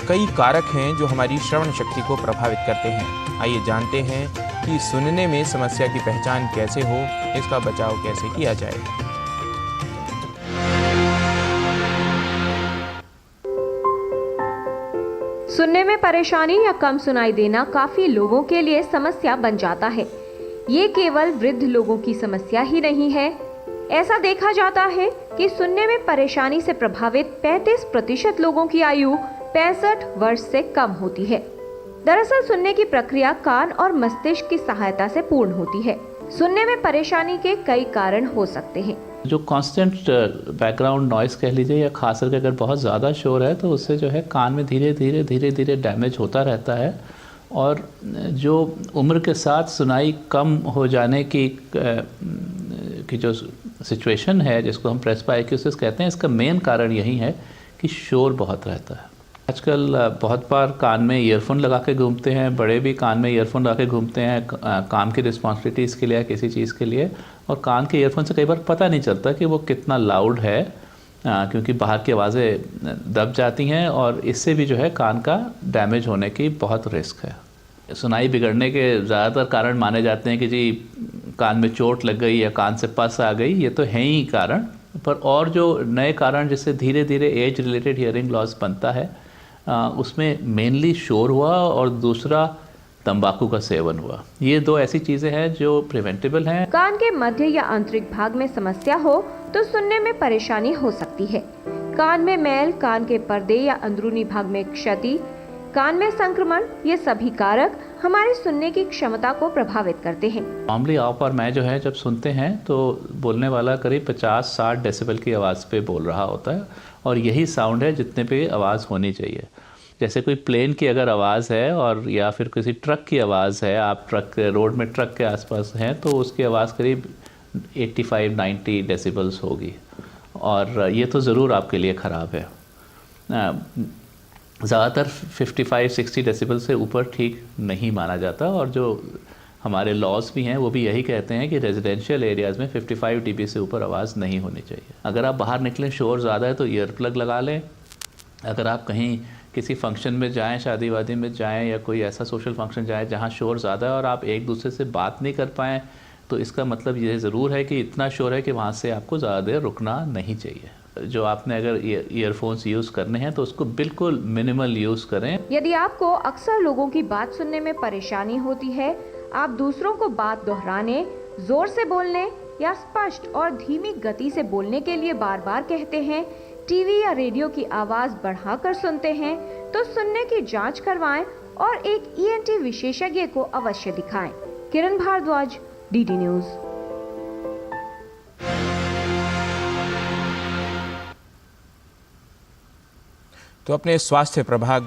कई कारक हैं जो हमारी श्रवण शक्ति को प्रभावित करते हैं। आइए जानते हैं कि सुनने में समस्या की पहचान कैसे हो, इसका बचाव कैसे किया जाए। सुनने में परेशानी या कम सुनाई देना काफी लोगों के लिए समस्या बन जाता है। ये केवल वृद्ध लोगों की समस्या ही नहीं है। ऐसा देखा जाता है कि सुनने में परेशानी से प्रभावित 35% लोगों की आयु 65 वर्ष से कम होती है। दरअसल सुनने की प्रक्रिया कान और मस्तिष्क की सहायता से पूर्ण होती है। सुनने में परेशानी के कई कारण हो सकते हैं। जो कांस्टेंट बैकग्राउंड नॉइस कह लीजिए, या खास करके अगर बहुत ज़्यादा शोर है तो उससे जो है कान में धीरे धीरे डैमेज होता रहता है। और जो उम्र के साथ सुनाई कम हो जाने की जो सिचुएशन है, जिसको हम प्रेस्बाइक्यूसिस कहते हैं, इसका मेन कारण यही है कि शोर बहुत रहता है। आजकल बहुत बार कान में ईयरफोन लगा के घूमते हैं, बड़े भी कान में ईयरफोन लगा के घूमते हैं काम की रिस्पॉन्सिबिलिटीज़ के लिए या किसी चीज़ के लिए, और कान के ईयरफोन से कई बार पता नहीं चलता कि वो कितना लाउड है, क्योंकि बाहर की आवाज़ें दब जाती हैं और इससे भी जो है कान का डैमेज होने की बहुत रिस्क है। सुनाई बिगड़ने के ज़्यादातर कारण माने जाते हैं कि जी कान में चोट लग गई या कान से पस आ गई, ये तो हैं ही कारण, पर और जो नए कारण जिससे धीरे धीरे एज रिलेटेड हियरिंग लॉस बनता है, उसमें मेनली शोर हुआ और दूसरा तंबाकू का सेवन हुआ। ये दो ऐसी चीज़ें हैं जो प्रिवेंटेबल हैं। कान के मध्य या आंतरिक भाग में समस्या हो तो सुनने में परेशानी हो सकती है। कान में मैल, कान के पर्दे या अंदरूनी भाग में क्षति, कान में संक्रमण, ये सभी कारक हमारी सुनने की क्षमता को प्रभावित करते हैं। नॉर्मली आप और मैं जो है जब सुनते हैं तो बोलने वाला करीब 50-60 डेसिबल की आवाज़ पे बोल रहा होता है, और यही साउंड है जितने पे आवाज़ होनी चाहिए। जैसे कोई प्लेन की अगर आवाज़ है और या फिर किसी ट्रक की आवाज़ है, आप ट्रक रोड में ट्रक के आसपास हैं तो उसकी आवाज़ करीब 85-90 डेसिबल्स होगी, और ये तो ज़रूर आपके लिए ख़राब है। ज़्यादातर 55-60 डेसिबल से ऊपर ठीक नहीं माना जाता, और जो हमारे लॉज भी हैं वो भी यही कहते हैं कि रेजिडेंशियल एरियाज़ में 55 dB से ऊपर आवाज़ नहीं होनी चाहिए। अगर आप बाहर निकलें, शोर ज़्यादा है तो ईयर प्लग लगा लें। अगर आप कहीं किसी फंक्शन में जाएं, शादी वादी में जाएं, या कोई ऐसा सोशल फंक्शन जाएं जहां शोर ज़्यादा है और आप एक दूसरे से बात नहीं कर पाएँ, तो इसका मतलब ये ज़रूर है कि इतना शोर है कि वहाँ से आपको ज़्यादा देर रुकना नहीं चाहिए। जो आपने अगर ईयरफोन्स यूज़ करने हैं तो उसको बिल्कुल मिनिमल यूज़ करें। यदि आपको अक्सर लोगों की बात सुनने में परेशानी होती है, आप दूसरों को बात दोहराने, जोर से बोलने या स्पष्ट और धीमी गति से बोलने के लिए बार बार कहते हैं, टीवी या रेडियो की आवाज बढ़ाकर सुनते हैं, तो सुनने की जांच करवाएं और एक ईएनटी विशेषज्ञ को अवश्य दिखाएं। किरण भारद्वाज, डीडी न्यूज। तो अपने स्वास्थ्य प्रभाग